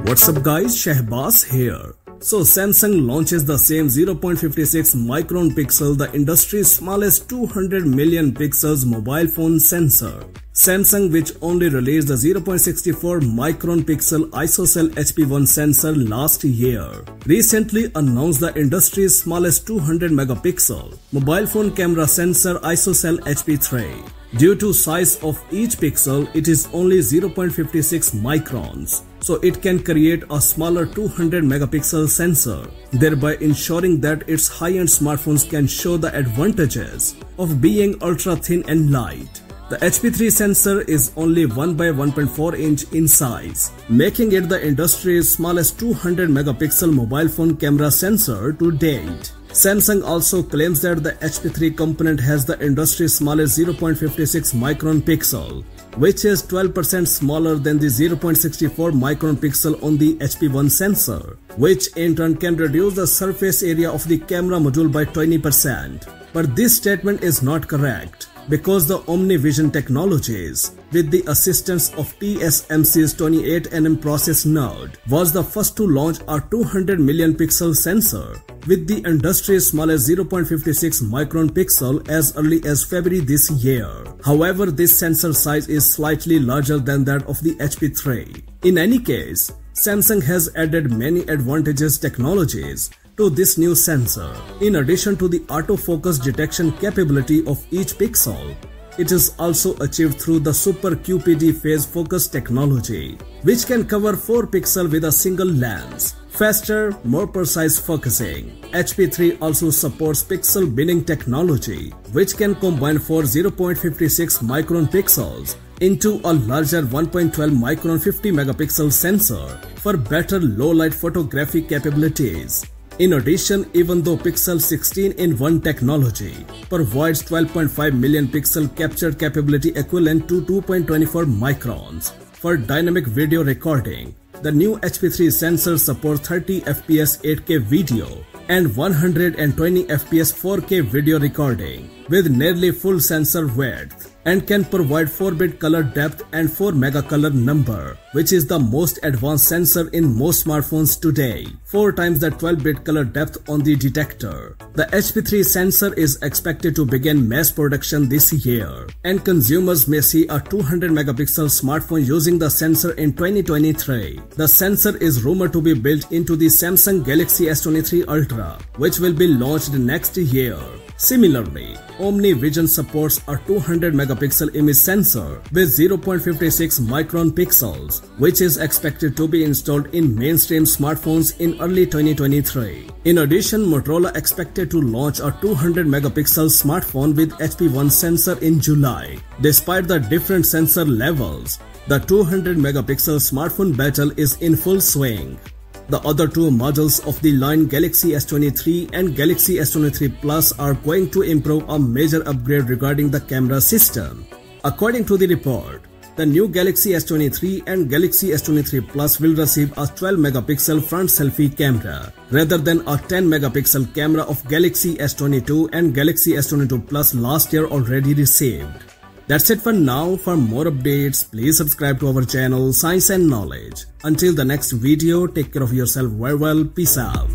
What's up guys, Shahbaz here. So Samsung launches the same 0.56 micron pixel, the industry's smallest 200 million pixels mobile phone sensor. Samsung, which only released the 0.64 micron pixel ISOCELL HP1 sensor last year, recently announced the industry's smallest 200 megapixel mobile phone camera sensor ISOCELL HP3. Due to size of each pixel, it is only 0.56 microns, so it can create a smaller 200 megapixel sensor, thereby ensuring that its high-end smartphones can show the advantages of being ultra-thin and light. The HP3 sensor is only 1 by 1.4 inch in size, making it the industry's smallest 200 megapixel mobile phone camera sensor to date. Samsung also claims that the HP3 component has the industry's smallest 0.56 micron pixel, which is 12% smaller than the 0.64 micron pixel on the HP1 sensor, which in turn can reduce the surface area of the camera module by 20%. But this statement is not correct, because the OmniVision Technologies, with the assistance of TSMC's 28nm process node, was the first to launch a 200 million pixel sensor with the industry's smallest 0.56 micron pixel as early as February this year. However, this sensor size is slightly larger than that of the HP3. In any case, Samsung has added many advantageous technologies to this new sensor. In addition to the autofocus detection capability of each pixel, it is also achieved through the Super QPD phase focus technology, which can cover 4 pixels with a single lens. Faster, more precise focusing. HP3 also supports pixel binning technology, which can combine 4 0.56 micron pixels into a larger 1.12 micron 50 megapixel sensor for better low-light photography capabilities. In addition, even though Pixel 16-in-1 technology provides 12.5 million pixel capture capability equivalent to 2.24 microns for dynamic video recording, the new HP3 sensor supports 30 fps 8K video and 120 fps 4K video recording with nearly full sensor width, and can provide 4-bit color depth and 4 mega color number, which is the most advanced sensor in most smartphones today, 4 times the 12-bit color depth on the detector. The HP3 sensor is expected to begin mass production this year, and consumers may see a 200 megapixel smartphone using the sensor in 2023. The sensor is rumored to be built into the Samsung Galaxy S23 Ultra, which will be launched next year. Similarly, OmniVision supports a 200 megapixel image sensor with 0.56 micron pixels, which is expected to be installed in mainstream smartphones in early 2023. In addition, Motorola expected to launch a 200 megapixel smartphone with HP1 sensor in July. Despite the different sensor levels, the 200 megapixel smartphone battle is in full swing. The other 2 models of the line Galaxy S23 and Galaxy S23 Plus are going to improve a major upgrade regarding the camera system. According to the report, the new Galaxy S23 and Galaxy S23 Plus will receive a 12 megapixel front selfie camera rather than a 10 megapixel camera of Galaxy S22 and Galaxy S22 Plus last year already received. That's it for now. For more updates, please subscribe to our channel Science and Knowledge. Until the next video, take care of yourself very well. Peace out.